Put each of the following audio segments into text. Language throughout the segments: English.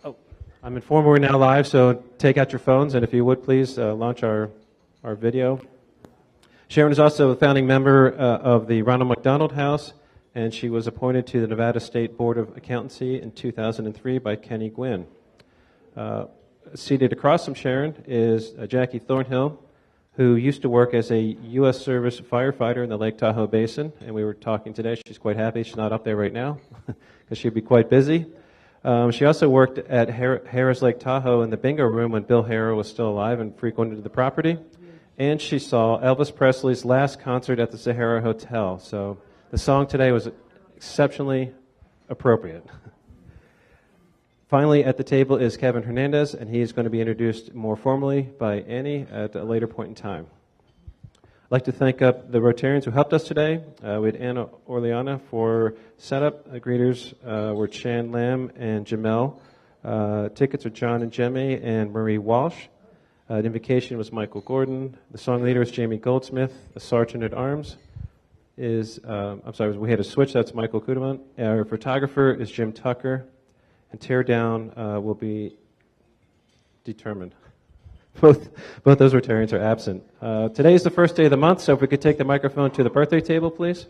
Oh, I'm informed we're now live, so take out your phones, and if you would please launch our video. Sharon is also a founding member of the Ronald McDonald House, and she was appointed to the Nevada State Board of Accountancy in 2003 by Kenny Gwynn. Seated across from Sharon is Jackie Thornhill, who used to work as a U.S. Service firefighter in the Lake Tahoe Basin, and we were talking today. She's quite happy she's not up there right now because she'd be quite busy. She also worked at Harrah's Lake Tahoe in the bingo room when Bill Harrah was still alive and frequented the property. And she saw Elvis Presley's last concert at the Sahara Hotel. So the song today was exceptionally appropriate. Finally, at the table is Kevin Hernandez, and he is going to be introduced more formally by Annie at a later point in time. I'd like to thank the Rotarians who helped us today. We had Anna Orleana for setup. Greeters were Chan Lam and Jamel. Tickets are John and Jemmy and Marie Walsh. The invocation was Michael Gordon. The song leader is Jaime Goldsmith. The sergeant at arms is, we had a switch, that's Michael Cudiamat. Our photographer is Jim Tucker. And tear down will be determined. Both those Rotarians are absent. Today is the first day of the month, so if we could take the microphone to the birthday table, please.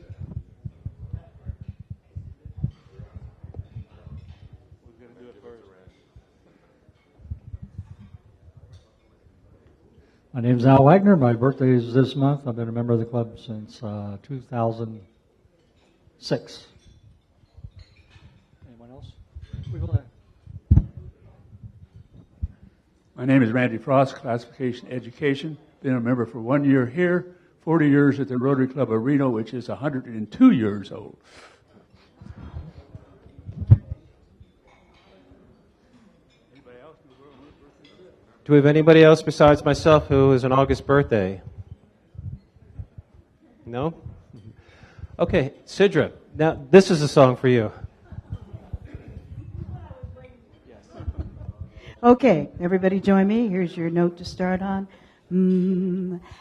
My name is Al Wagner. My birthday is this month. I've been a member of the club since 2006. Anyone else? My name is Randy Frost, Classification Education. Been a member for 1 year here, 40 years at the Rotary Club of Reno, which is 102 years old. Do we have anybody else besides myself who is an August birthday? No? Okay, Sidra, now this is a song for you. Okay, everybody join me. Here's your note to start on.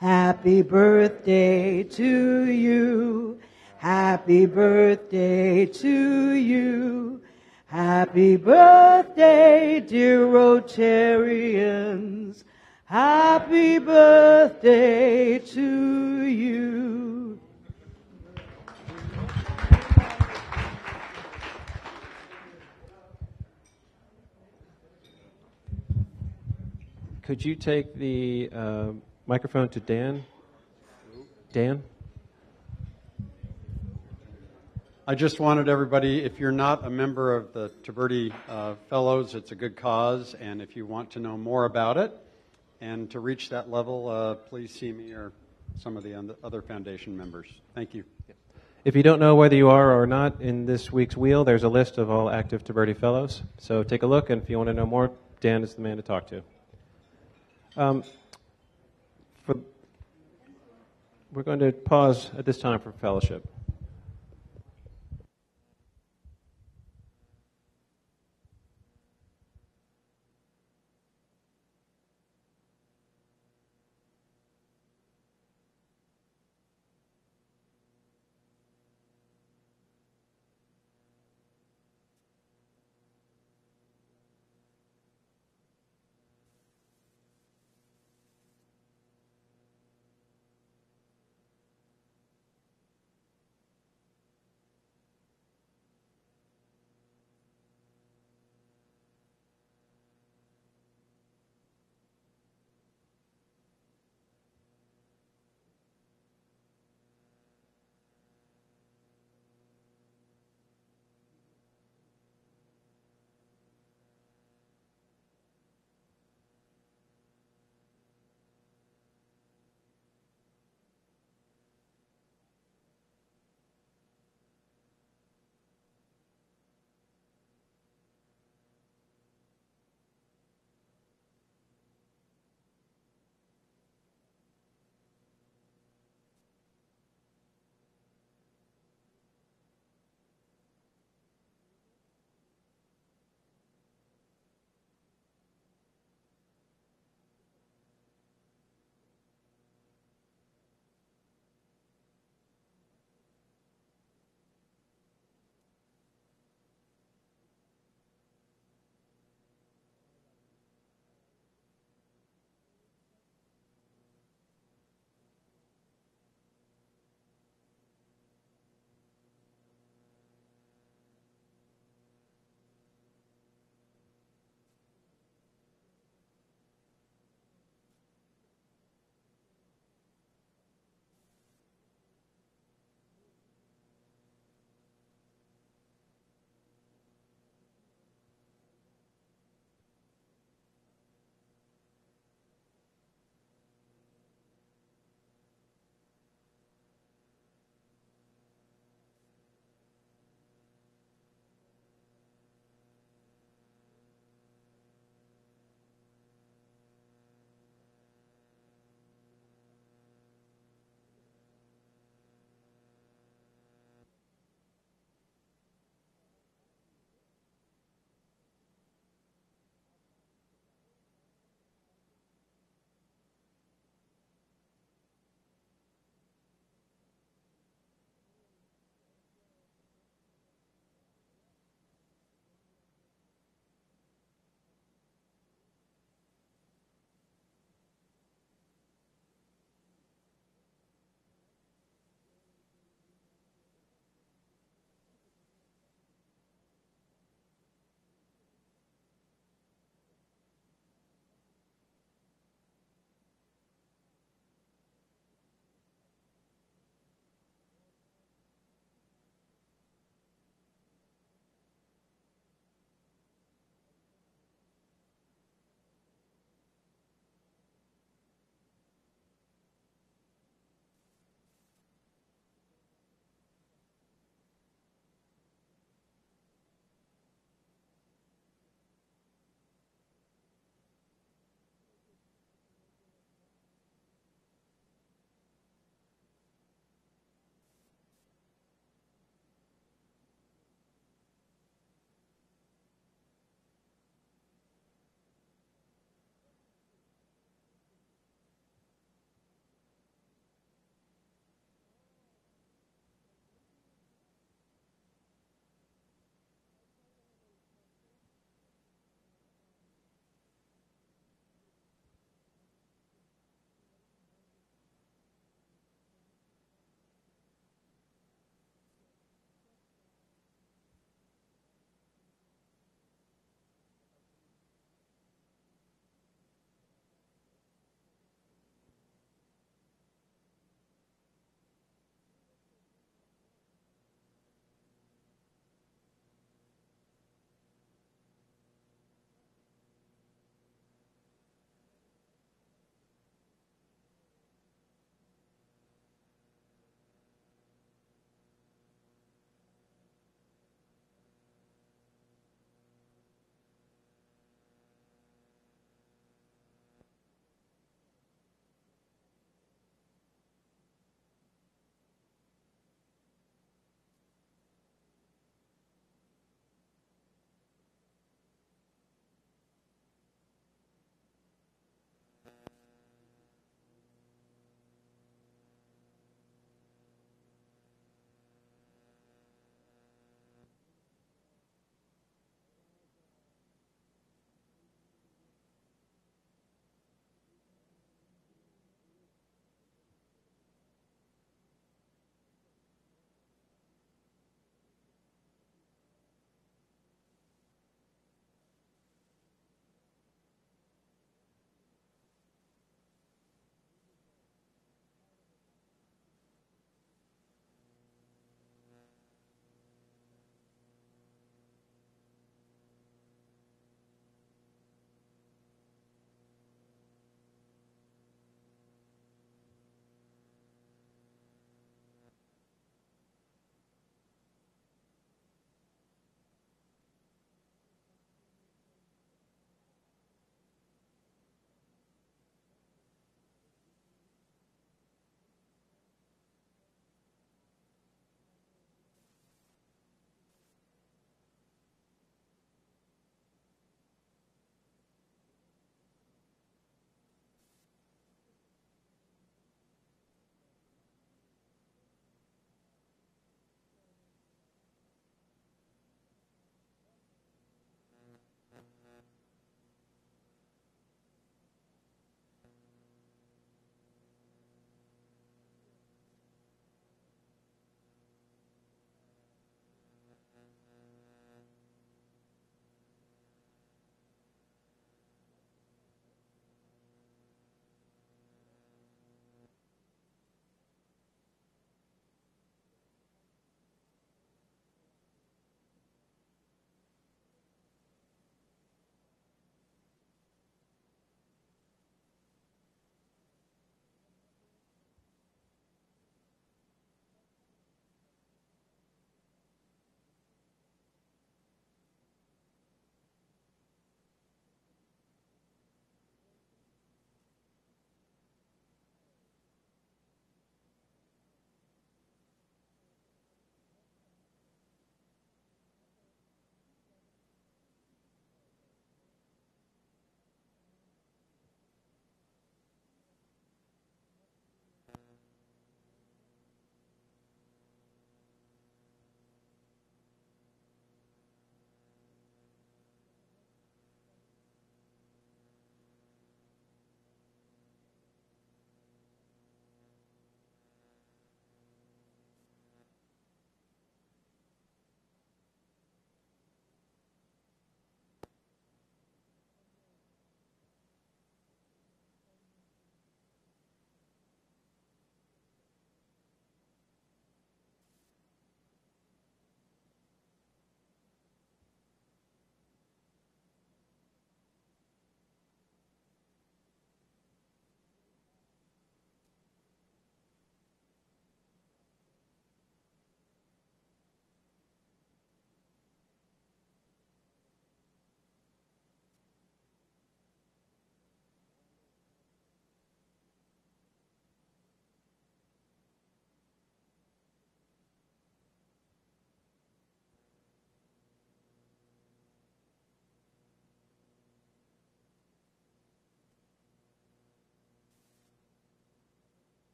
Happy birthday to you. Happy birthday to you. Happy birthday, dear Rotarians. Happy birthday to you. Could you take the microphone to Dan? Dan? I just wanted everybody, if you're not a member of the Tiberti Fellows, it's a good cause, and if you want to know more about it and to reach that level, please see me or some of the other foundation members. Thank you. If you don't know whether you are or not in this week's wheel, there's a list of all active Tiberti Fellows. So take a look, and if you want to know more, Dan is the man to talk to. We're going to pause at this time for fellowship.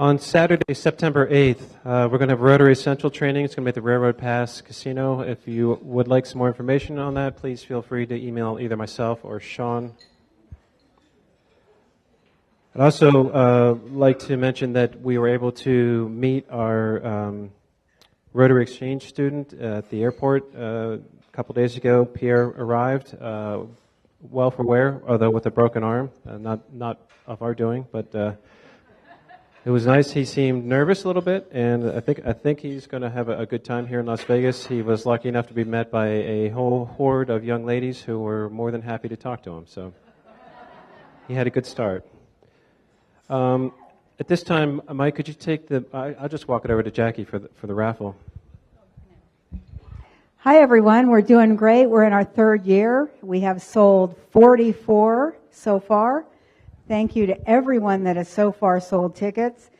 On Saturday, September 8th, we're going to have Rotary Essentials Training. It's going to be at the Railroad Pass Casino. If you would like some more information on that, please feel free to email either myself or Sean. I'd also like to mention that we were able to meet our Rotary Exchange student at the airport a couple days ago. Pierre arrived, well for wear, although with a broken arm, not of our doing, but it was nice. He seemed nervous a little bit, and I think he's going to have a good time here in Las Vegas. He was lucky enough to be met by a whole horde of young ladies who were more than happy to talk to him. So he had a good start. At this time, Mike, could you take I'll just walk it over to Jackie for the raffle. Hi, everyone. We're doing great. We're in our third year. We have sold 44 so far. Thank you to everyone that has so far sold tickets.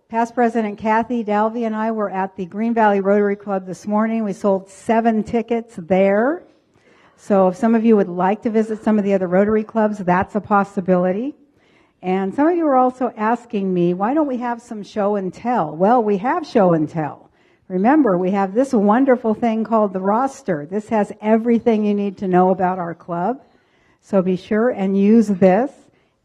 Past President Kathy Dalvey and I were at the Green Valley Rotary Club this morning. We sold 7 tickets there. So if some of you would like to visit some of the other Rotary clubs, that's a possibility. And some of you are also asking me, why don't we have some show and tell? Well, we have show and tell. Remember, we have this wonderful thing called the roster. This has everything you need to know about our club. So be sure and use this.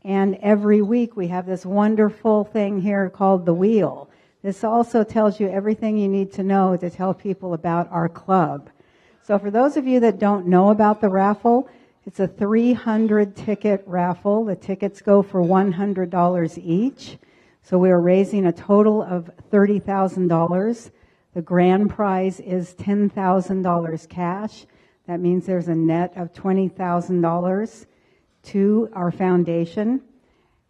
And every week we have this wonderful thing here called the wheel. This also tells you everything you need to know to tell people about our club. So for those of you that don't know about the raffle, it's a 300 ticket raffle. The tickets go for $100 each. So we are raising a total of $30,000. The grand prize is $10,000 cash. That means there's a net of $20,000 to our foundation.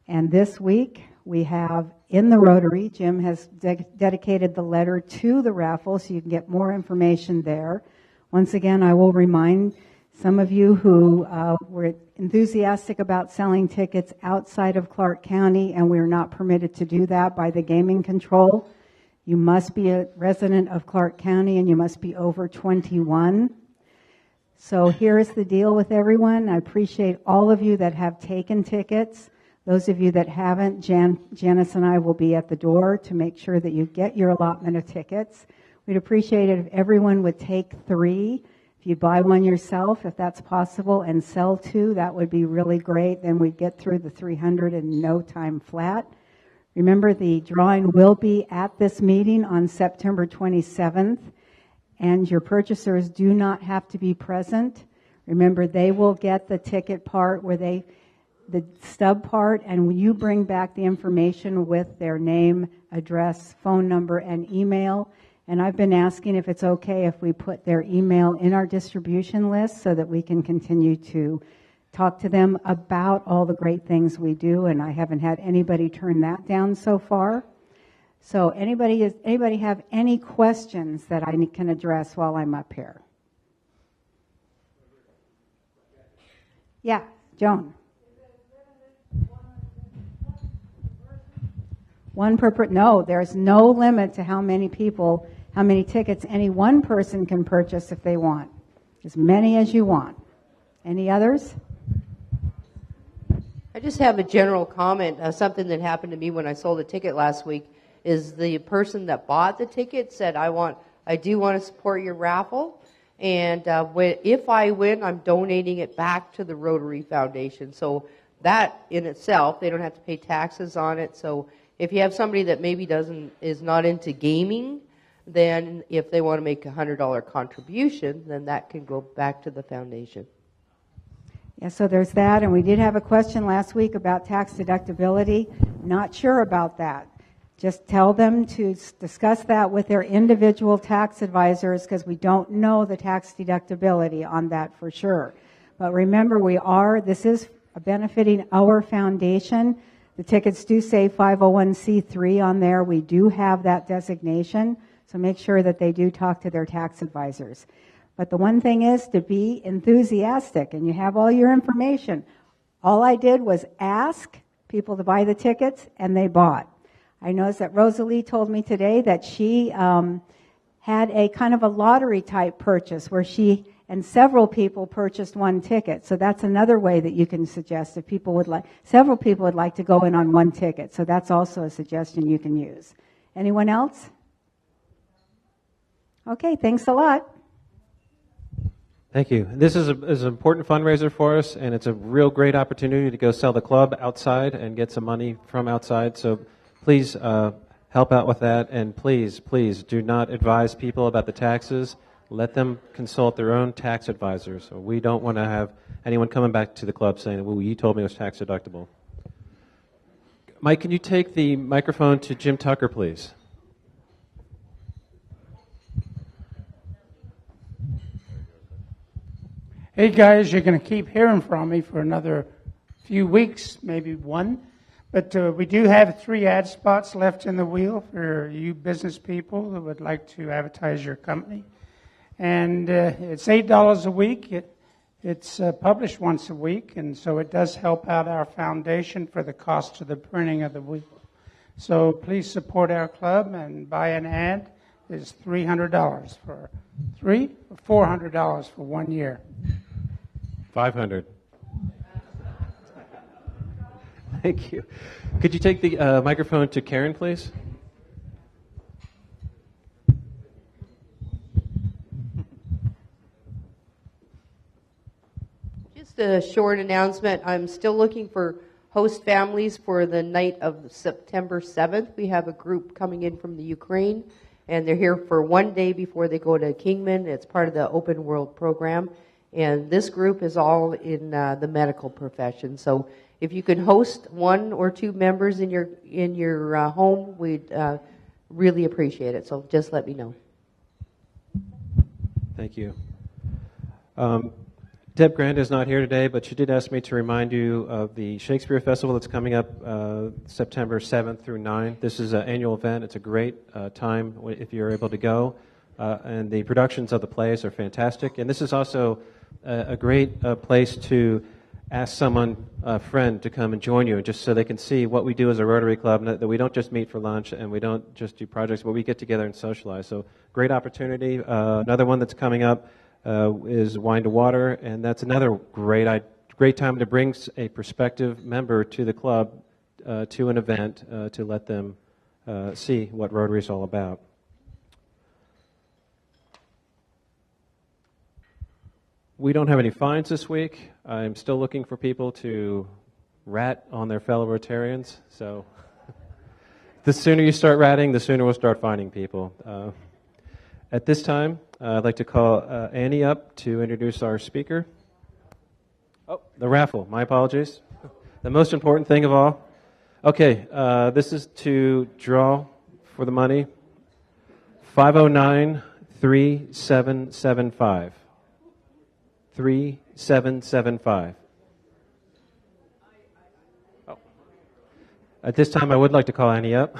And this week we have in the Rotary, Jim has dedicated the letter to the raffle so you can get more information there. Once again, I will remind some of you who were enthusiastic about selling tickets outside of Clark County, and we're not permitted to do that by the gaming control. You must be a resident of Clark County and you must be over 21. So here's the deal with everyone. I appreciate all of you that have taken tickets. Those of you that haven't, Janice and I will be at the door to make sure that you get your allotment of tickets. We'd appreciate it if everyone would take 3. If you buy one yourself, if that's possible, and sell 2, that would be really great. Then we'd get through the 300 in no time flat. Remember, the drawing will be at this meeting on September 27th. And your purchasers do not have to be present. Remember, they will get the ticket part the stub part, and you bring back the information with their name, address, phone number, and email. And I've been asking if it's okay if we put their email in our distribution list so that we can continue to talk to them about all the great things we do, and I haven't had anybody turn that down so far. So anybody have any questions that I can address while I'm up here? Yeah, Joan. One per person? No, there's no limit to how many tickets any one person can purchase if they want. As many as you want. Any others? I just have a general comment. Something that happened to me when I sold a ticket last week is the person that bought the ticket said, I do want to support your raffle, and if I win, I'm donating it back to the Rotary Foundation. So that in itself, they don't have to pay taxes on it. So if you have somebody that maybe is not into gaming, then if they want to make a $100 contribution, then that can go back to the foundation. Yeah, so there's that, and we did have a question last week about tax deductibility. Not sure about that. Just tell them to discuss that with their individual tax advisors because we don't know the tax deductibility on that for sure. But remember, this is benefiting our foundation. The tickets do say 501c3 on there. We do have that designation, so make sure that they do talk to their tax advisors. But the one thing is to be enthusiastic, and you have all your information. All I did was ask people to buy the tickets, and they bought. I noticed that Rosalie told me today that she had a kind of a lottery type purchase where she and several people purchased one ticket. So that's another way that you can suggest if people would like, several people would like to go in on one ticket. So that's also a suggestion you can use. Anyone else? Okay, thanks a lot. Thank you. This is an important fundraiser for us, and it's a real great opportunity to go sell the club outside and get some money from outside. So please help out with that, and please do not advise people about the taxes. Let them consult their own tax advisors. So we don't want to have anyone coming back to the club saying, well, you told me it was tax deductible. Mike, can you take the microphone to Jim Tucker, please? Hey guys, you're going to keep hearing from me for another few weeks, maybe one. But we do have 3 ad spots left in the wheel for you business people who would like to advertise your company. And it's $8 a week. It's published once a week, and so it does help out our foundation for the cost of the printing of the wheel. So please support our club and buy an ad. It's $300 for 3 or $400 for 1 year. 500. Thank you. Could you take the microphone to Karen, please? Just a short announcement. I'm still looking for host families for the night of September 7th. We have a group coming in from the Ukraine, and they're here for 1 day before they go to Kingman. It's part of the Open World program. And this group is all in the medical profession. So if you could host 1 or 2 members in your home, we'd really appreciate it. So just let me know. Thank you. Deb Granda is not here today, but she did ask me to remind you of the Shakespeare Festival that's coming up September 7th through 9th. This is an annual event. It's a great time if you're able to go. And the productions of the plays are fantastic. And this is also a great place to ask someone, a friend, to come and join you, just so they can see what we do as a Rotary Club, that we don't just meet for lunch and we don't just do projects, but we get together and socialize. So great opportunity. Another one that's coming up is Wine to Water, and that's another great time to bring a prospective member to the club to an event to let them see what Rotary is all about. We don't have any fines this week. I'm still looking for people to rat on their fellow Rotarians. So the sooner you start ratting, the sooner we'll start finding people. At this time, I'd like to call Annie up to introduce our speaker. Oh, the raffle. My apologies. The most important thing of all. Okay, this is to draw for the money. 509-3775. 3775. Oh. At this time, I would like to call Annie up.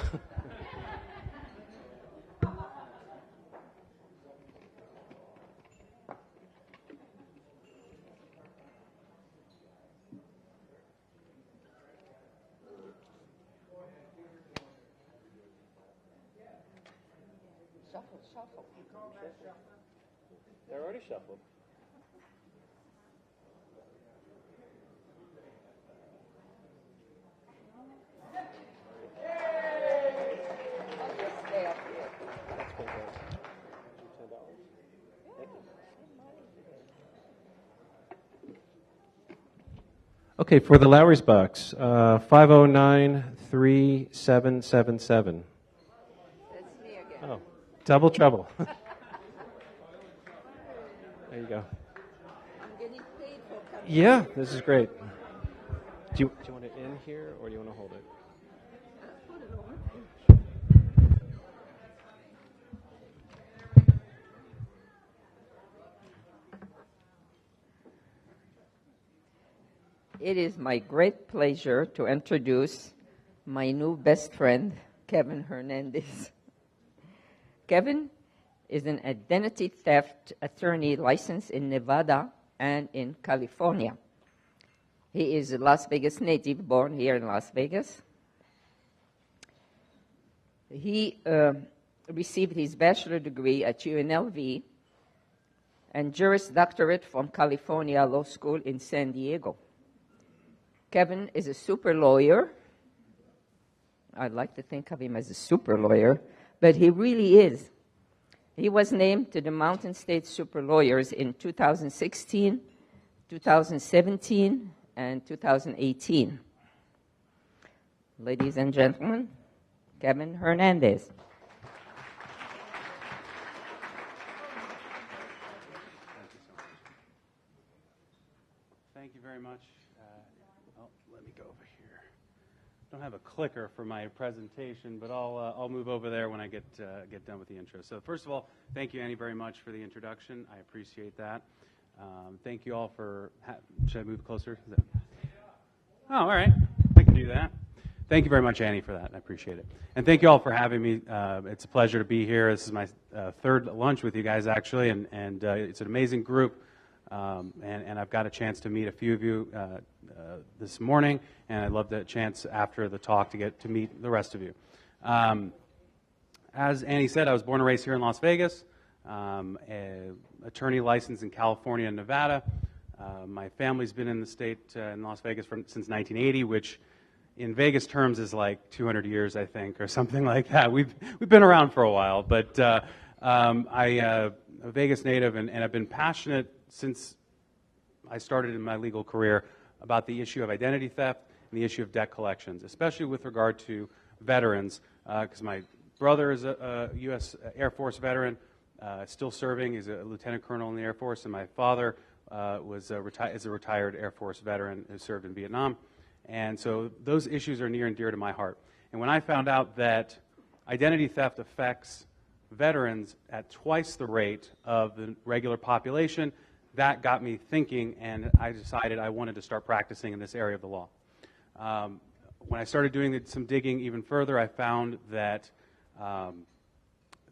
Shuffle. They're already shuffled. Okay, for the Lowry's box, 509-3777. That's me again. Oh, double trouble. There you go. I'm getting paid for coming. Yeah, this is great. Do you want it in here, or do you want to hold it? Put it over. It is my great pleasure to introduce my new best friend, Kevin Hernandez. Kevin is an identity theft attorney licensed in Nevada and in California. He is a Las Vegas native, born here in Las Vegas. He received his bachelor degree at UNLV and Juris Doctorate from California Law School in San Diego. Kevin is a super lawyer. I'd like to think of him as a super lawyer, but he really is. He was named to the Mountain State Super Lawyers in 2016, 2017, and 2018. Ladies and gentlemen, Kevin Hernandez. Thank you very much. Let me go over here. Don't have a clicker for my presentation, but I'll move over there when I get done with the intro. So first of all, thank you, Annie, very much for the introduction. I appreciate that. Thank you all for. Should I move closer? Oh, all right. I can do that. Thank you very much, Annie, for that. I appreciate it. And thank you all for having me. It's a pleasure to be here. This is my third lunch with you guys, actually, and it's an amazing group. And I've got a chance to meet a few of you this morning, and I'd love the chance after the talk to get to meet the rest of you. As Annie said, I was born and raised here in Las Vegas, attorney licensed in California and Nevada. My family's been in the state in Las Vegas since 1980, which in Vegas terms is like 200 years, I think, or something like that. We've been around for a while, but I'm a Vegas native, and I've been passionate since I started in my legal career about the issue of identity theft and the issue of debt collections, especially with regard to veterans, because my brother is a U.S. Air Force veteran, still serving. He's a lieutenant colonel in the Air Force, and my father is a retired Air Force veteran who served in Vietnam. And so those issues are near and dear to my heart. And when I found out that identity theft affects veterans at twice the rate of the regular population, that got me thinking, and I decided I wanted to start practicing in this area of the law. When I started doing some digging even further, I found that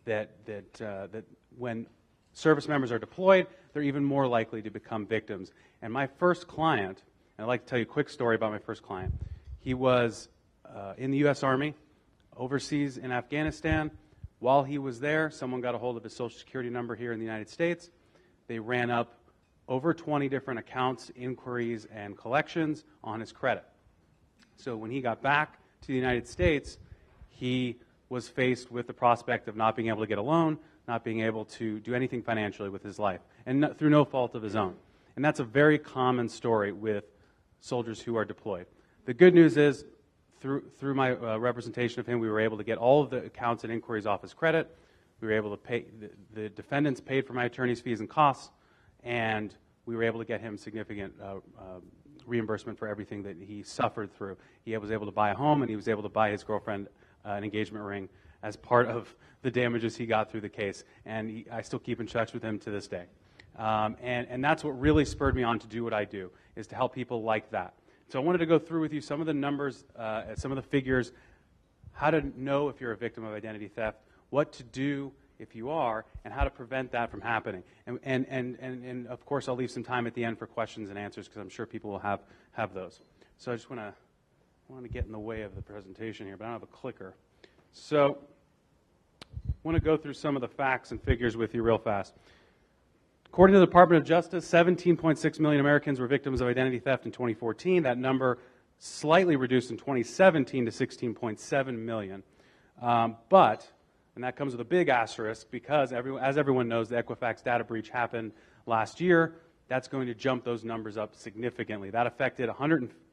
that when service members are deployed, they're even more likely to become victims. And my first client, and I'd like to tell you a quick story about my first client. He was in the U.S. Army, overseas in Afghanistan. While he was there, someone got a hold of his Social Security number here in the United States. They ran up over 20 different accounts, inquiries, and collections on his credit. So when he got back to the United States, he was faced with the prospect of not being able to get a loan, not being able to do anything financially with his life, and through no fault of his own. And that's a very common story with soldiers who are deployed. The good news is, through my representation of him, we were able to get all of the accounts and inquiries off his credit. We were able to pay, the defendants paid for my attorney's fees and costs, and we were able to get him significant reimbursement for everything that he suffered through. He was able to buy a home, and he was able to buy his girlfriend an engagement ring as part of the damages he got through the case. And I still keep in touch with him to this day. And that's what really spurred me on to do what I do, is to help people like that. So I wanted to go through with you some of the numbers, some of the figures, how to know if you're a victim of identity theft, what to do if you are, and how to prevent that from happening. And of course, I'll leave some time at the end for questions and answers, because I'm sure people will have those. So I just want to get in the way of the presentation here, but I don't have a clicker. So I want to go through some of the facts and figures with you real fast. According to the Department of Justice, 17.6 million Americans were victims of identity theft in 2014. That number slightly reduced in 2017 to 16.7 million. And that comes with a big asterisk, because as everyone knows, the Equifax data breach happened last year. That's going to jump those numbers up significantly. That affected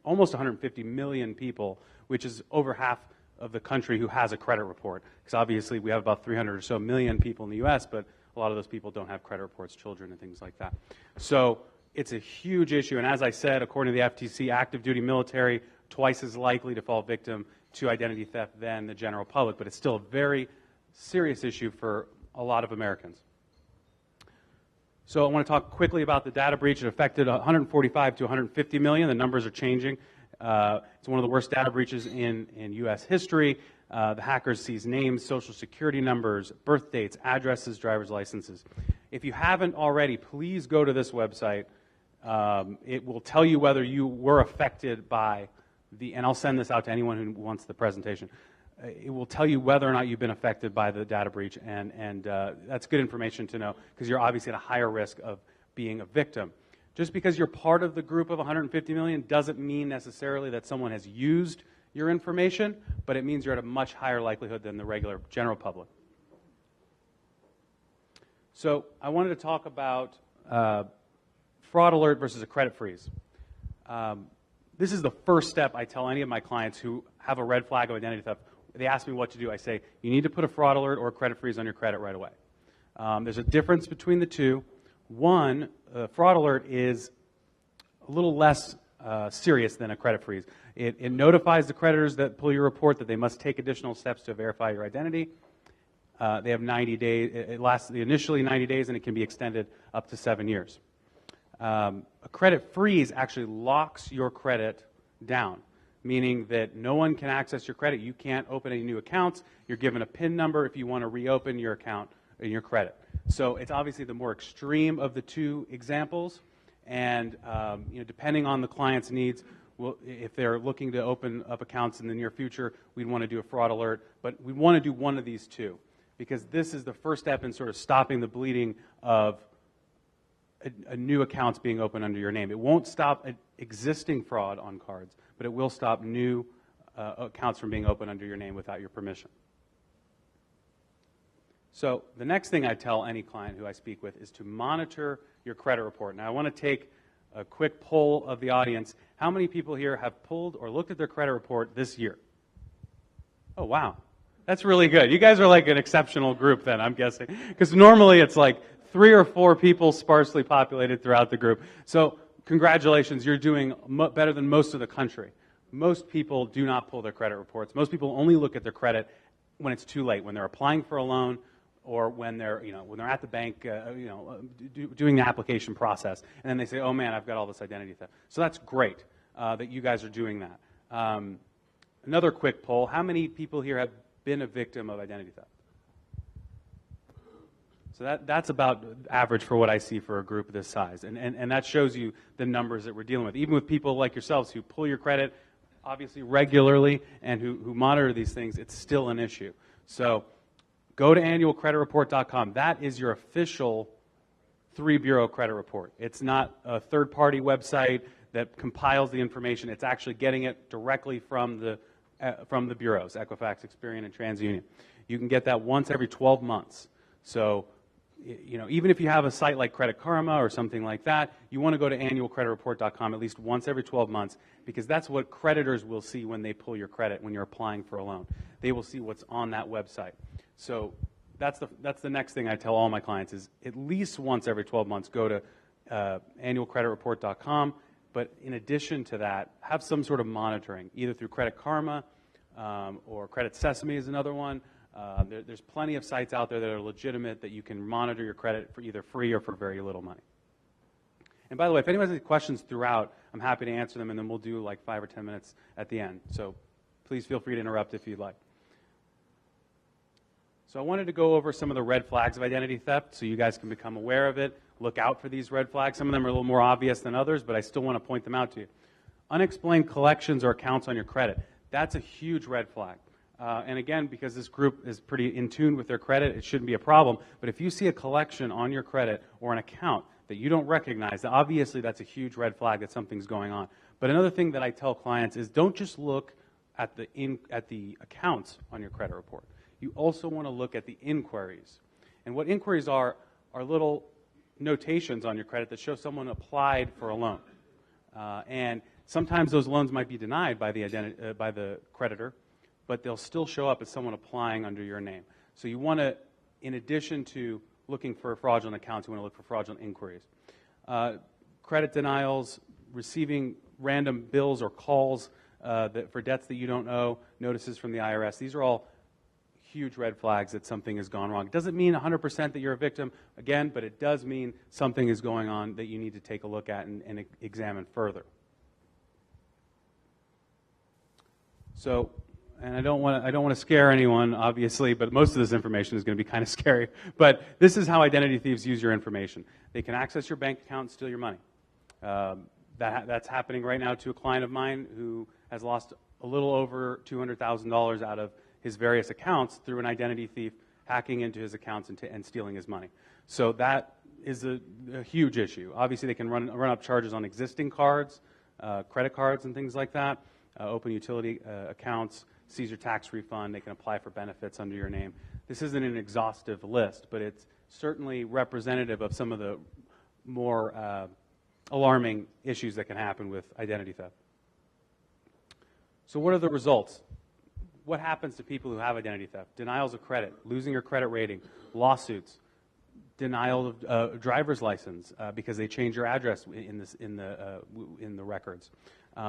almost 150 million people, which is over half of the country who has a credit report. Because obviously we have about 300 or so million people in the U.S., but a lot of those people don't have credit reports, children and things like that. So it's a huge issue. And as I said, according to the FTC, active duty military, twice as likely to fall victim to identity theft than the general public. But it's still a very serious issue for a lot of Americans. So I want to talk quickly about the data breach. It affected 145 to 150 million. The numbers are changing. It's one of the worst data breaches in U.S. history. The hackers seized names, social security numbers, birth dates, addresses, driver's licenses. If you haven't already, please go to this website. It will tell you whether you were affected by and I'll send this out to anyone who wants the presentation. it will tell you whether or not you've been affected by the data breach, and that's good information to know because you're obviously at a higher risk of being a victim. Just because you're part of the group of 150 million doesn't mean necessarily that someone has used your information, but it means you're at a much higher likelihood than the regular general public. So I wanted to talk about fraud alert versus a credit freeze. This is the first step I tell any of my clients who have a red flag of identity theft. They ask me what to do. I say, you need to put a fraud alert or a credit freeze on your credit right away. There's a difference between the two. One, fraud alert is a little less serious than a credit freeze. It notifies the creditors that pull your report that they must take additional steps to verify your identity. They have 90 days. It lasts initially 90 days, and it can be extended up to 7 years. A credit freeze actually locks your credit down, meaning that no one can access your credit. You can't open any new accounts. You're given a PIN number if you want to reopen your account and your credit. So it's obviously the more extreme of the two examples, and depending on the client's needs, if they're looking to open up accounts in the near future, we'd want to do a fraud alert, but we want to do one of these two, because this is the first step in sort of stopping the bleeding of a new accounts being opened under your name. It won't stop existing fraud on cards, but it will stop new accounts from being opened under your name without your permission. So the next thing I tell any client who I speak with is to monitor your credit report. Now I want to take a quick poll of the audience. How many people here have pulled or looked at their credit report this year? Oh, wow. That's really good. You guys are like an exceptional group then, I'm guessing. Because normally it's like 3 or 4 people sparsely populated throughout the group. So congratulations, you're doing better than most of the country. Most people do not pull their credit reports. Most people only look at their credit when it's too late, when they're applying for a loan or when they're at the bank, doing the application process, and then they say, "Oh man, I've got all this identity theft." So that's great that you guys are doing that. Another quick poll: how many people here have been a victim of identity theft? So that's about average for what I see for a group this size, and that shows you the numbers that we're dealing with. Even with people like yourselves who pull your credit, obviously regularly, and who monitor these things, it's still an issue. So go to annualcreditreport.com. That is your official 3-bureau credit report. It's not a third-party website that compiles the information. It's actually getting it directly from the bureaus, Equifax, Experian, and TransUnion. You can get that once every 12 months. So, even if you have a site like Credit Karma or something like that, you want to go to annualcreditreport.com at least once every 12 months, because that's what creditors will see when they pull your credit when you're applying for a loan. They will see what's on that website. So that's the next thing I tell all my clients is at least once every 12 months go to annualcreditreport.com, but in addition to that, have some sort of monitoring, either through Credit Karma or Credit Sesame is another one. There's plenty of sites out there that are legitimate that you can monitor your credit for either free or for very little money. And by the way, if anyone has any questions throughout, I'm happy to answer them, and then we'll do like 5 or 10 minutes at the end. So please feel free to interrupt if you'd like. So I wanted to go over some of the red flags of identity theft so you guys can become aware of it. Look out for these red flags. Some of them are a little more obvious than others, but I still want to point them out to you. Unexplained collections or accounts on your credit. That's a huge red flag. And again, because this group is pretty in tune with their credit, it shouldn't be a problem. But if you see a collection on your credit or an account that you don't recognize, obviously that's a huge red flag that something's going on. But another thing that I tell clients is don't just look at the accounts on your credit report. You also want to look at the inquiries. And what inquiries are little notations on your credit that show someone applied for a loan. And sometimes those loans might be denied by the creditor, but they'll still show up as someone applying under your name. So you want to, in addition to looking for fraudulent accounts, you want to look for fraudulent inquiries. Credit denials, receiving random bills or calls for debts that you don't owe, notices from the IRS. These are all huge red flags that something has gone wrong. It doesn't mean 100% that you're a victim, again, but it does mean something is going on that you need to take a look at and examine further. So, and I don't want to scare anyone, obviously, but most of this information is going to be kind of scary. But this is how identity thieves use your information. They can access your bank account and steal your money. That's happening right now to a client of mine who has lost a little over $200,000 out of his various accounts through an identity thief hacking into his accounts and stealing his money. So that is a huge issue. Obviously, they can run up charges on existing cards, credit cards and things like that, open utility accounts, seize your tax refund. They can apply for benefits under your name. This isn't an exhaustive list, but it's certainly representative of some of the more alarming issues that can happen with identity theft. So what are the results? What happens to people who have identity theft? Denials of credit, losing your credit rating, lawsuits, denial of driver's license because they change your address in the records,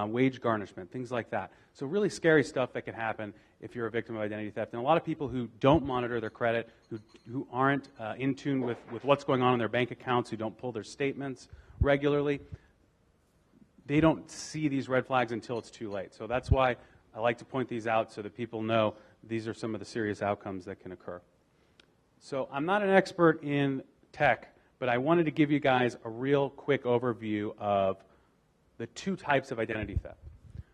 wage garnishment, things like that. So really scary stuff that can happen if you're a victim of identity theft. And a lot of people who don't monitor their credit, who aren't in tune with what's going on in their bank accounts, who don't pull their statements regularly, they don't see these red flags until it's too late. So that's why I like to point these out so that people know these are some of the serious outcomes that can occur. So I'm not an expert in tech, but I wanted to give you guys a real quick overview of the two types of identity theft.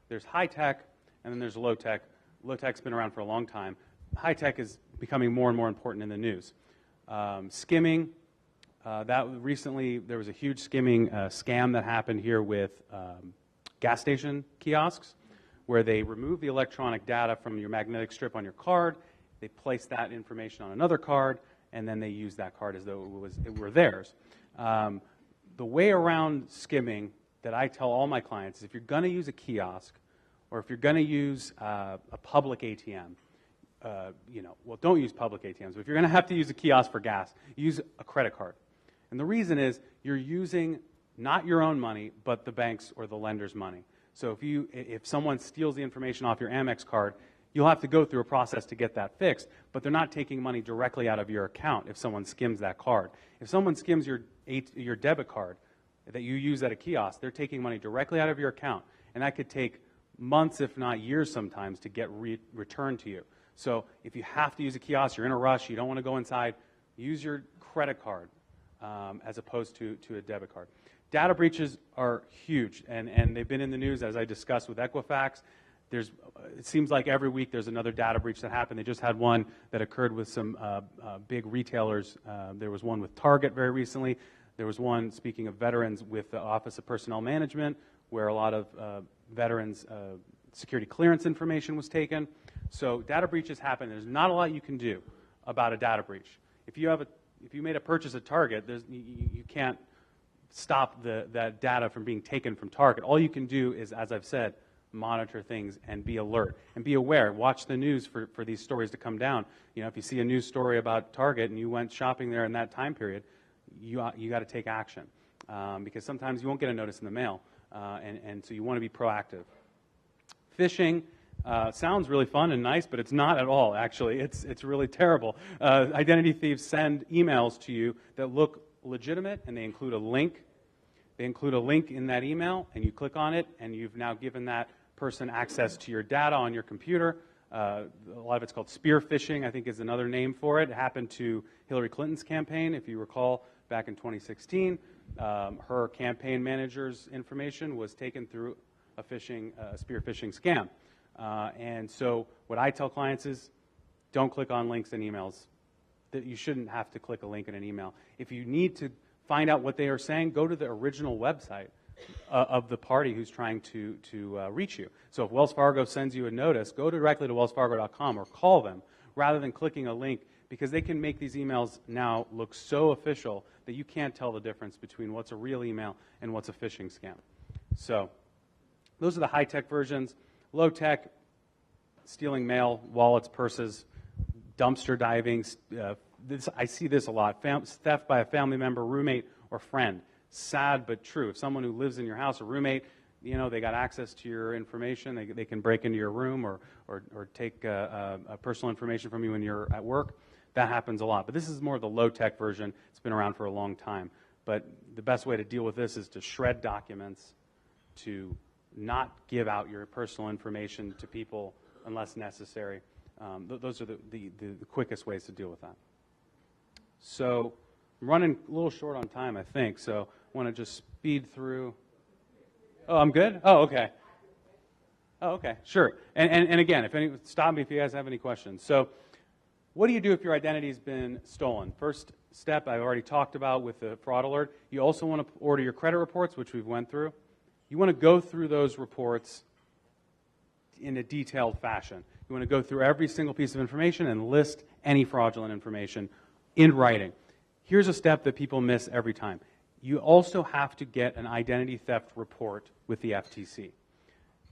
There's high tech, and then there's low tech. Low tech's been around for a long time. High tech is becoming more and more important in the news. Skimming, recently there was a huge skimming scam that happened here with gas station kiosks, where they remove the electronic data from your magnetic strip on your card. They place that information on another card, and then they use that card as though it were theirs. The way around skimming that I tell all my clients is if you're going to use a kiosk or if you're going to use a public ATM, well, don't use public ATMs, but if you're going to have to use a kiosk for gas, use a credit card. And the reason is you're using not your own money, but the bank's or the lender's money. So if someone steals the information off your Amex card, you'll have to go through a process to get that fixed, but they're not taking money directly out of your account if someone skims that card. If someone skims your debit card that you use at a kiosk, they're taking money directly out of your account, and that could take months, if not years sometimes, to get returned to you. So if you have to use a kiosk, you're in a rush, you don't want to go inside, use your credit card as opposed to a debit card. Data breaches are huge, and they've been in the news, as I discussed with Equifax. It seems like every week there's another data breach that happened. They just had one that occurred with some big retailers. There was one with Target very recently. There was one, speaking of veterans, with the Office of Personnel Management, where a lot of veterans' security clearance information was taken. So data breaches happen. There's not a lot you can do about a data breach. If you made a purchase at Target, you can't stop that data from being taken from Target. All you can do is, as I've said, monitor things and be alert and be aware. Watch the news for these stories to come down. If you see a news story about Target and you went shopping there in that time period, you got to take action because sometimes you won't get a notice in the mail, and so you want to be proactive. Phishing sounds really fun and nice, but it's not at all. Actually, it's really terrible. Identity thieves send emails to you that look legitimate, and they include a link. They include a link in that email, and you click on it, and you've now given that person access to your data on your computer. A lot of it's called spear phishing, I think is another name for it. It happened to Hillary Clinton's campaign, if you recall, back in 2016. Her campaign manager's information was taken through a spear phishing scam. And so what I tell clients is don't click on links in emails. That you shouldn't have to click a link in an email. If you need to find out what they are saying, go to the original website of the party who's trying to reach you. So if Wells Fargo sends you a notice, go directly to wellsfargo.com or call them rather than clicking a link, because they can make these emails now look so official that you can't tell the difference between what's a real email and what's a phishing scam. So those are the high-tech versions. Low-tech, stealing mail, wallets, purses, dumpster diving. I see this a lot. Theft by a family member, roommate, or friend. Sad but true. If someone who lives in your house, a roommate, they got access to your information, they can break into your room or take personal information from you when you're at work. That happens a lot. But this is more the low-tech version. It's been around for a long time. But the best way to deal with this is to shred documents, to not give out your personal information to people unless necessary. Those are the quickest ways to deal with that. So I'm running a little short on time, I think, so I want to just speed through. Oh, I'm good? Oh, okay. Oh, okay, sure. And again, stop me if you guys have any questions. So what do you do if your identity's been stolen? First step I've already talked about with the fraud alert. You also want to order your credit reports, which we've went through. You want to go through those reports in a detailed fashion. You want to go through every single piece of information and list any fraudulent information in writing. Here's a step that people miss every time. You also have to get an identity theft report with the FTC.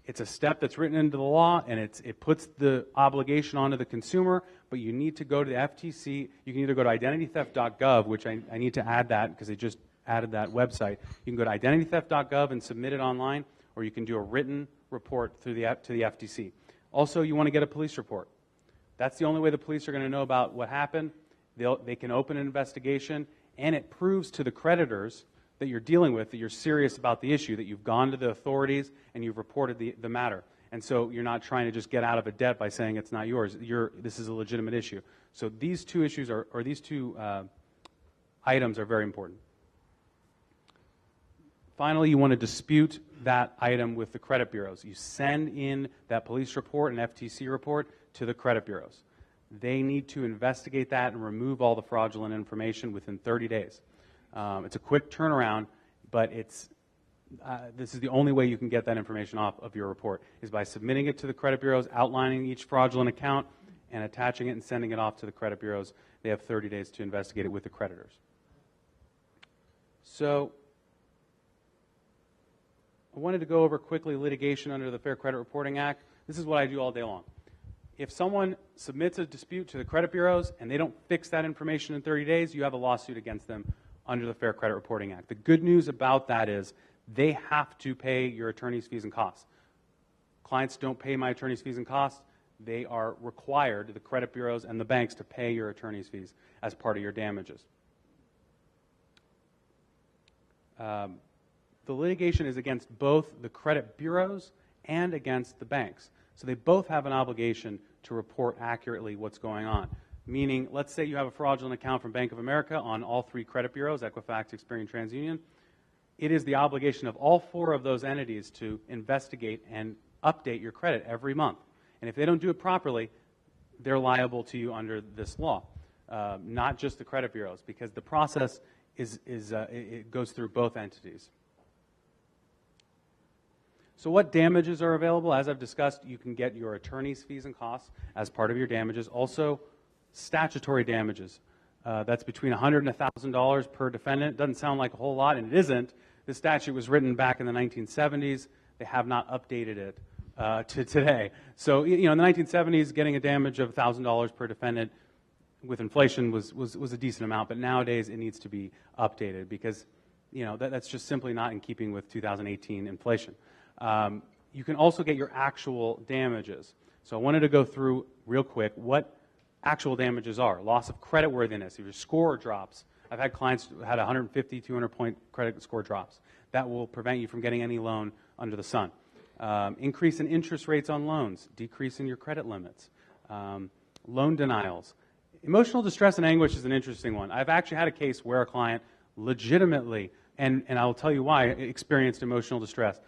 It's a step that's written into the law, and it puts the obligation onto the consumer, but you need to go to the FTC. You can either go to identitytheft.gov, which I need to add that because they just added that website. You can go to identitytheft.gov and submit it online, or you can do a written report to the FTC. Also, you want to get a police report. That's the only way the police are going to know about what happened. They can open an investigation, and it proves to the creditors that you're dealing with, that you're serious about the issue, that you've gone to the authorities and you've reported the matter. And so you're not trying to just get out of a debt by saying it's not yours. This is a legitimate issue. So these two issues these two items are very important. Finally, you want to dispute that item with the credit bureaus. You send in that police report and FTC report to the credit bureaus. They need to investigate that and remove all the fraudulent information within 30 days. It's a quick turnaround, but this is the only way you can get that information off of your report, is by submitting it to the credit bureaus, outlining each fraudulent account, and attaching it and sending it off to the credit bureaus. They have 30 days to investigate it with the creditors. So I wanted to go over quickly litigation under the Fair Credit Reporting Act. This is what I do all day long. If someone submits a dispute to the credit bureaus and they don't fix that information in 30 days, you have a lawsuit against them under the Fair Credit Reporting Act. The good news about that is they have to pay your attorney's fees and costs. Clients don't pay my attorney's fees and costs. They are required, the credit bureaus and the banks, to pay your attorney's fees as part of your damages. The litigation is against both the credit bureaus and against the banks. So they both have an obligation to report accurately what's going on. Meaning, let's say you have a fraudulent account from Bank of America on all three credit bureaus, Equifax, Experian, TransUnion. It is the obligation of all four of those entities to investigate and update your credit every month. And if they don't do it properly, they're liable to you under this law, not just the credit bureaus, because the process it goes through both entities. So what damages are available? As I've discussed, you can get your attorney's fees and costs as part of your damages. Also, statutory damages. That's between $100 and $1,000 per defendant. Doesn't sound like a whole lot, and it isn't. The statute was written back in the 1970s. They have not updated it to today. So, in the 1970s, getting a damage of $1,000 per defendant with inflation was a decent amount, but nowadays it needs to be updated because, that's just simply not in keeping with 2018 inflation. You can also get your actual damages. So I wanted to go through real quick what actual damages are. Loss of creditworthiness. If your score drops, I've had clients who had 150, 200-point credit score drops. That will prevent you from getting any loan under the sun. Increase in interest rates on loans. Decrease in your credit limits. Loan denials. Emotional distress and anguish is an interesting one. I've actually had a case where a client legitimately, and I'll tell you why, experienced emotional distress.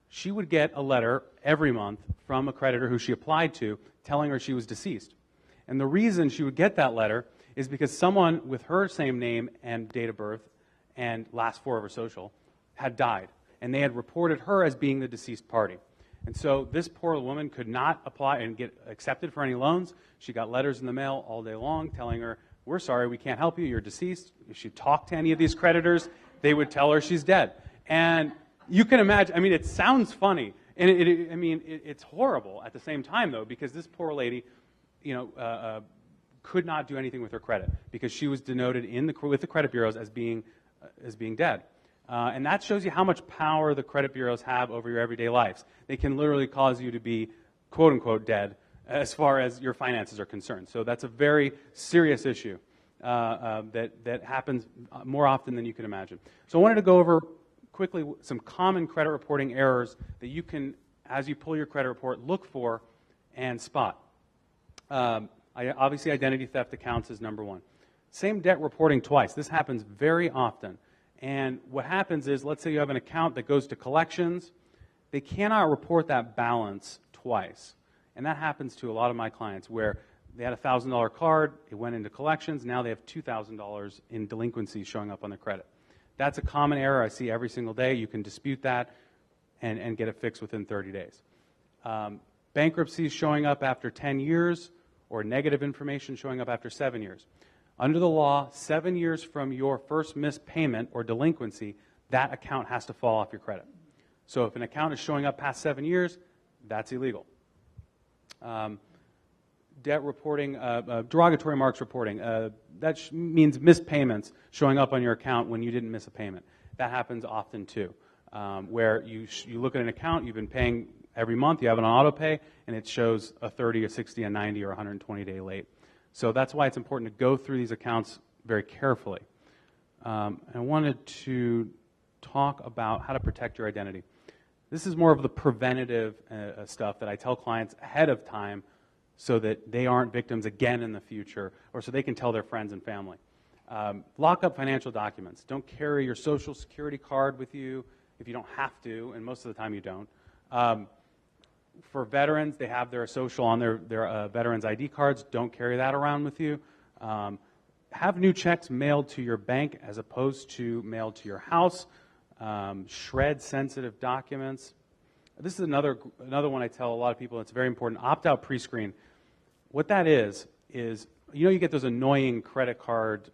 She would get a letter every month from a creditor who she applied to telling her she was deceased. And the reason she would get that letter is because someone with her same name and date of birth and last four of her social had died. And they had reported her as being the deceased party. And so this poor woman could not apply and get accepted for any loans. She got letters in the mail all day long telling her, "We're sorry, we can't help you, you're deceased." If she talked to any of these creditors, they would tell her she's dead. And you can imagine, it sounds funny, and it's horrible at the same time, though, because this poor lady, could not do anything with her credit because she was denoted with the credit bureaus as being dead. And that shows you how much power the credit bureaus have over your everyday lives. They can literally cause you to be, quote unquote, dead as far as your finances are concerned. So that's a very serious issue that happens more often than you can imagine. So I wanted to go over quickly some common credit reporting errors that you can, as you pull your credit report, look for and spot. Obviously, identity theft accounts is number one. Same debt reporting twice. This happens very often. And what happens is, let's say you have an account that goes to collections. they cannot report that balance twice. And that happens to a lot of my clients where they had a $1,000 card, it went into collections, now they have $2,000 in delinquency showing up on their credit. That's a common error I see every single day. You can dispute that and get it fixed within 30 days. Bankruptcies showing up after 10 years or negative information showing up after 7 years. Under the law, 7 years from your first missed payment or delinquency, that account has to fall off your credit. So if an account is showing up past 7 years, that's illegal. Debt reporting, derogatory marks reporting, that means missed payments showing up on your account when you didn't miss a payment. That happens often too, where you look at an account, you've been paying every month, you have it on auto pay, and it shows a 30, a 60, a 90, or 120-day late. So that's why it's important to go through these accounts very carefully. I wanted to talk about how to protect your identity. This is more of the preventative stuff that I tell clients ahead of time so that they aren't victims again in the future, or so they can tell their friends and family. Lock up financial documents. Don't carry your Social Security card with you if you don't have to, and most of the time you don't. For veterans, they have their social on their veterans ID cards. Don't carry that around with you. Have new checks mailed to your bank as opposed to mailed to your house. Shred sensitive documents. This is another one I tell a lot of people. It's very important. Opt-out pre-screen. What that is you get those annoying credit card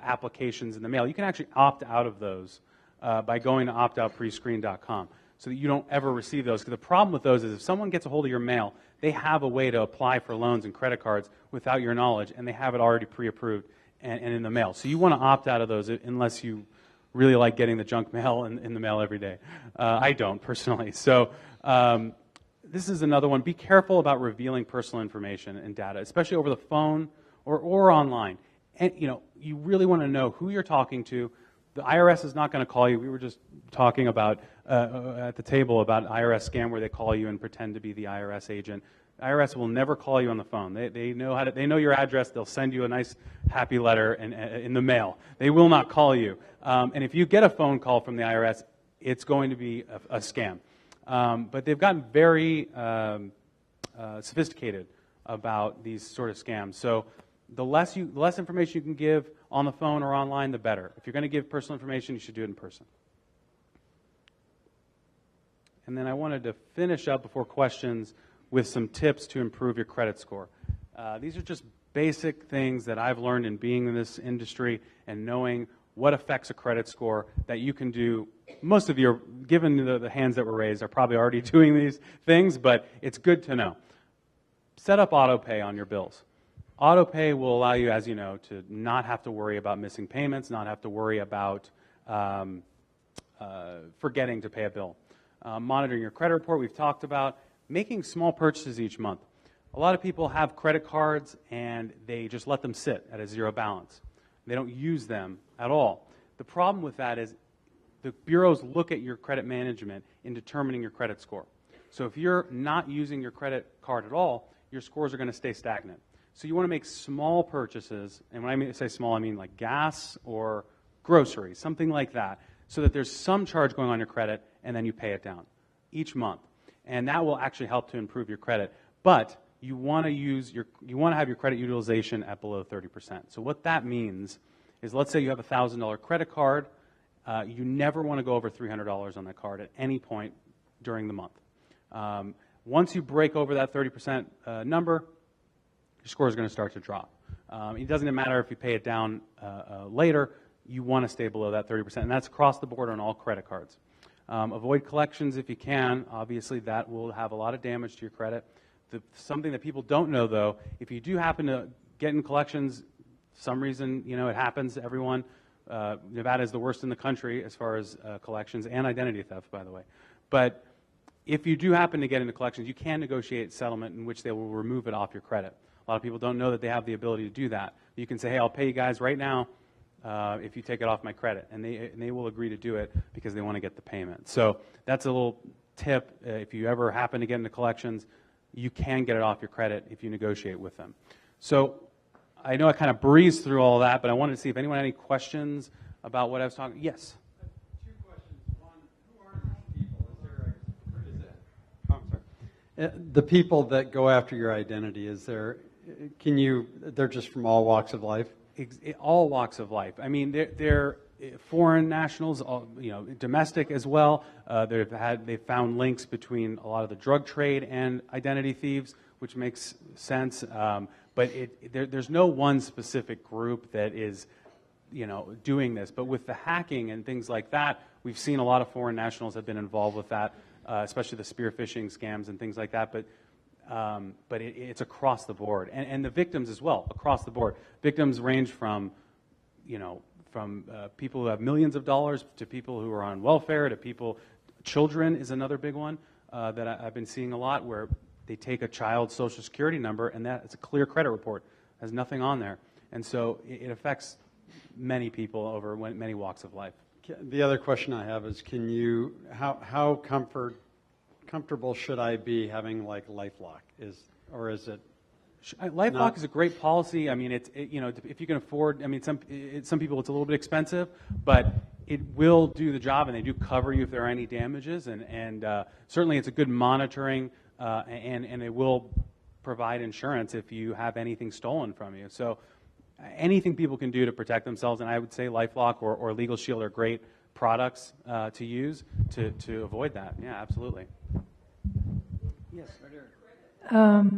applications in the mail. You can actually opt out of those by going to optoutprescreen.com so that you don't ever receive those. Because the problem with those is if someone gets a hold of your mail, they have a way to apply for loans and credit cards without your knowledge, and they have it already pre-approved and in the mail. So you want to opt out of those unless you really like getting the junk mail in the mail every day. I don't, personally. So this is another one. Be careful about revealing personal information and data, especially over the phone or online. And you really want to know who you're talking to. The IRS is not going to call you. We were just talking about at the table about IRS scam where they call you and pretend to be the IRS agent. The IRS will never call you on the phone. They know your address. They'll send you a nice happy letter in the mail. They will not call you. And if you get a phone call from the IRS, it's going to be a scam. But they've gotten very sophisticated about these sort of scams. So the less information you can give on the phone or online, the better. If you're going to give personal information, you should do it in person. And then I wanted to finish up before questions with some tips to improve your credit score. These are just basic things that I've learned in being in this industry and knowing what affects a credit score that you can do. Most of you, given the hands that were raised, are probably already doing these things, but it's good to know. Set up auto pay on your bills. Auto pay will allow you, as you know, to not have to worry about missing payments, not have to worry about forgetting to pay a bill. Monitoring your credit report, we've talked about. Making small purchases each month. A lot of people have credit cards and they just let them sit at a zero balance. They don't use them at all. The problem with that is the bureaus look at your credit management in determining your credit score. So if you're not using your credit card at all, your scores are going to stay stagnant. So you want to make small purchases, and when I say small, I mean like gas or groceries, something like that, so that there's some charge going on your credit and then you pay it down each month. And that will actually help to improve your credit. But you want to have your credit utilization at below 30%. So what that means is, let's say you have a $1,000 credit card. You never want to go over $300 on that card at any point during the month. Once you break over that 30% number, your score is going to start to drop. It doesn't matter if you pay it down later. You want to stay below that 30%, and that's across the board on all credit cards. Avoid collections if you can. Obviously, that will have a lot of damage to your credit. Something that people don't know, though, if you do happen to get in collections, some reason, it happens to everyone. Nevada is the worst in the country as far as collections and identity theft, by the way. But if you do happen to get into collections, you can negotiate settlement in which they will remove it off your credit. A lot of people don't know that they have the ability to do that. You can say, hey, I'll pay you guys right now if you take it off my credit. And they will agree to do it because they want to get the payment. So that's a little tip. If you ever happen to get into collections, you can get it off your credit if you negotiate with them. So I know I kind of breezed through all that, but I wanted to see if anyone had any questions about what I was talking. Yes? Two questions. One, who are these people? Is The people that go after your identity, they're just from all walks of life? All walks of life. I mean, they're foreign nationals, domestic as well. They've found links between a lot of the drug trade and identity thieves, which makes sense. But there's no one specific group that is, doing this. But with the hacking and things like that, we've seen a lot of foreign nationals have been involved with that, especially the spear phishing scams and things like that. But it's across the board, and the victims as well, across the board. Victims range from, people who have millions of dollars to people who are on welfare to children is another big one that I've been seeing a lot, where they take a child's social security number and it's a clear credit report, has nothing on there, and so it affects many people over many walks of life. The other question I have is, how comfortable should I be having like LifeLock? Is it? LifeLock is a great policy. I mean, if you can afford. I mean, some people it's a little bit expensive, but it will do the job, and they do cover you if there are any damages, and certainly it's a good monitoring, and it will provide insurance if you have anything stolen from you. So anything people can do to protect themselves, and I would say LifeLock or Legal Shield are great products to use to avoid that. Yeah, absolutely. Yes, right here. Oh.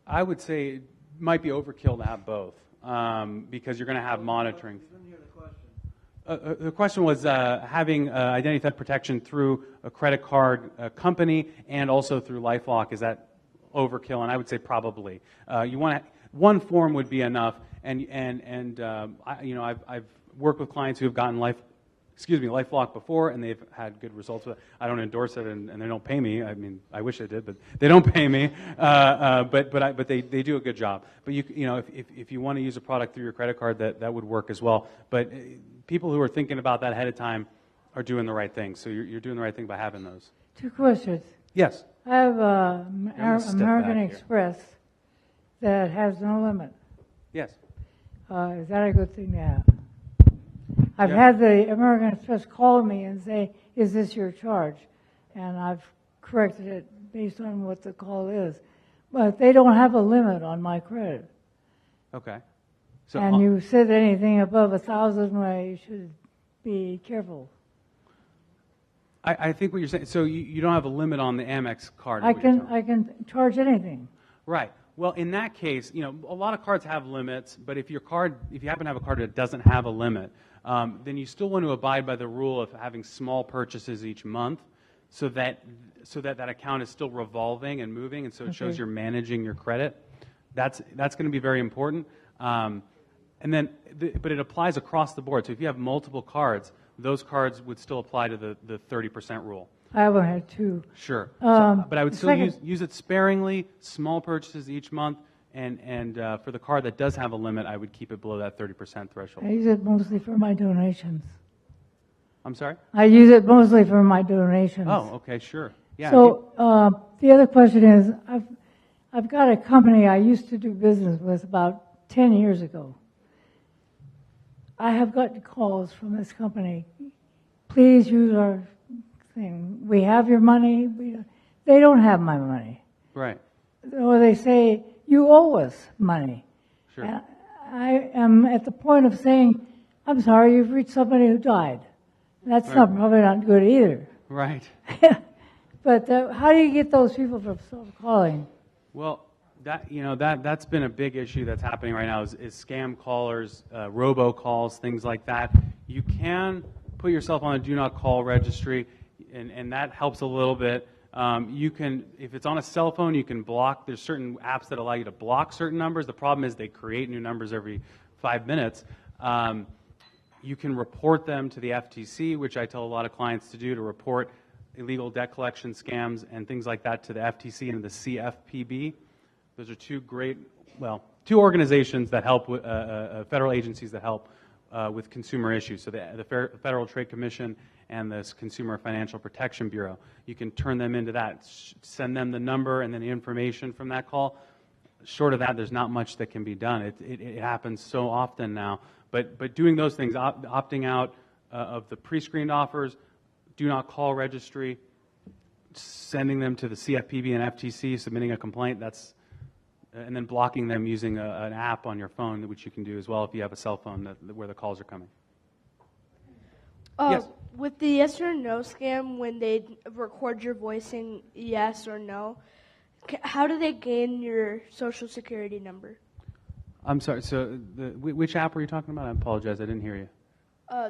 I would say it might be overkill to have both, because you're going to have monitoring. The question was having identity theft protection through a credit card company and also through LifeLock. Is that overkill? And I would say probably. One form would be enough. I've worked with clients who have gotten LifeLock before, and they've had good results with it. I don't endorse it, and they don't pay me. I mean, I wish I did, but they don't pay me. But they do a good job. But if you want to use a product through your credit card, that would work as well. But people who are thinking about that ahead of time are doing the right thing. So you're doing the right thing by having those. 2 questions. Yes. I have American Express that has no limit. Yes. Is that a good thing to have? I've had the American Express call me and say, "Is this your charge?" And I've corrected it based on what the call is. But they don't have a limit on my credit. Okay. So, and you said anything above 1,000, you should be careful. I think what you're saying. So you don't have a limit on the Amex card. I can charge anything. Right. Well, in that case, a lot of cards have limits, but if you happen to have a card that doesn't have a limit, then you still want to abide by the rule of having small purchases each month, so that account is still revolving and moving, and so it shows you're managing your credit. That's going to be very important. But it applies across the board. So if you have multiple cards, those cards would still apply to the 30% rule. I only had 2. Sure. But I would still use it sparingly, small purchases each month, and for the card that does have a limit, I would keep it below that 30% threshold. I use it mostly for my donations. I'm sorry? I use it mostly for my donations. Oh, okay, sure. Yeah. So the other question is, I've got a company I used to do business with about 10 years ago. I have gotten calls from this company. Please use our thing. We have your money. They don't have my money. Right. Or they say, you owe us money. Sure. And I am at the point of saying, I'm sorry, you've reached somebody who died. That's probably not good either. Right. But how do you get those people from calling? Well, that's been a big issue that's happening right now is scam callers, robocalls, things like that. You can put yourself on a do not call registry, and that helps a little bit. You can, if it's on a cell phone, you can block. There's certain apps that allow you to block certain numbers. The problem is they create new numbers every 5 minutes. You can report them to the FTC, which I tell a lot of clients to do, to report illegal debt collection scams and things like that to the FTC and the CFPB. Those are two organizations that help, federal agencies that help with consumer issues. So the Federal Trade Commission and the Consumer Financial Protection Bureau. You can turn them into that, send them the number and then the information from that call. short of that, there's not much that can be done. It happens so often now. But doing those things, opting out of the pre-screened offers, do not call registry, sending them to the CFPB and FTC, submitting a complaint, and then blocking them using an app on your phone, which you can do as well if you have a cell phone where the calls are coming. Yes. With the yes or no scam, when they record your voice saying yes or no, how do they gain your social security number? I'm sorry, so which app were you talking about? I apologize, I didn't hear you.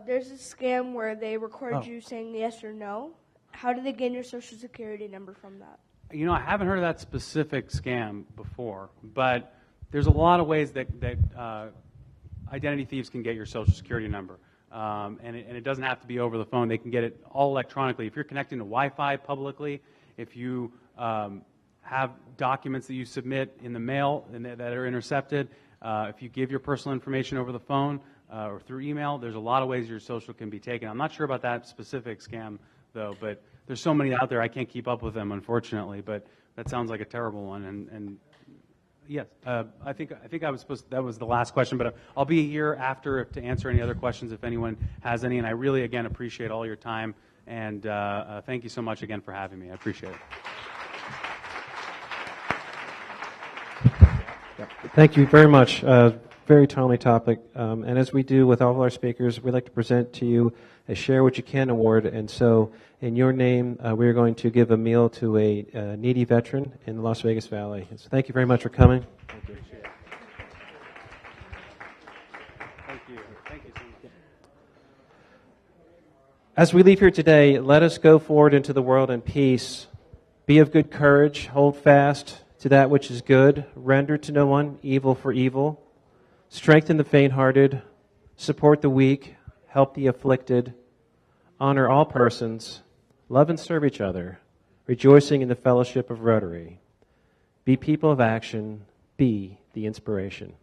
There's a scam where they record you saying yes or no. How do they gain your social security number from that? You know, I haven't heard of that specific scam before, but there's a lot of ways that identity thieves can get your social security number. And it doesn't have to be over the phone. They can get it all electronically. If you're connecting to Wi-Fi publicly, if you have documents that you submit in the mail and that are intercepted, if you give your personal information over the phone or through email, there's a lot of ways your social can be taken. I'm not sure about that specific scam, though, but there's so many out there I can't keep up with them, unfortunately. But that sounds like a terrible one. And yes, I think I was supposed. That was the last question, but I'll be here after to answer any other questions if anyone has any. And I really, again, appreciate all your time. And thank you so much again for having me. I appreciate it. Thank you very much. Very timely topic. And as we do with all of our speakers, we'd like to present to you a Share What You Can award. And so in your name, we are going to give a meal to a needy veteran in the Las Vegas Valley. So thank you very much for coming. Thank you. Thank you. Thank you so much. As we leave here today, let us go forward into the world in peace. Be of good courage. Hold fast to that which is good. Render to no one evil for evil. Strengthen the faint-hearted. Support the weak. Help the afflicted. Honor all persons. Love and serve each other. Rejoicing in the fellowship of Rotary. Be people of action. Be the inspiration.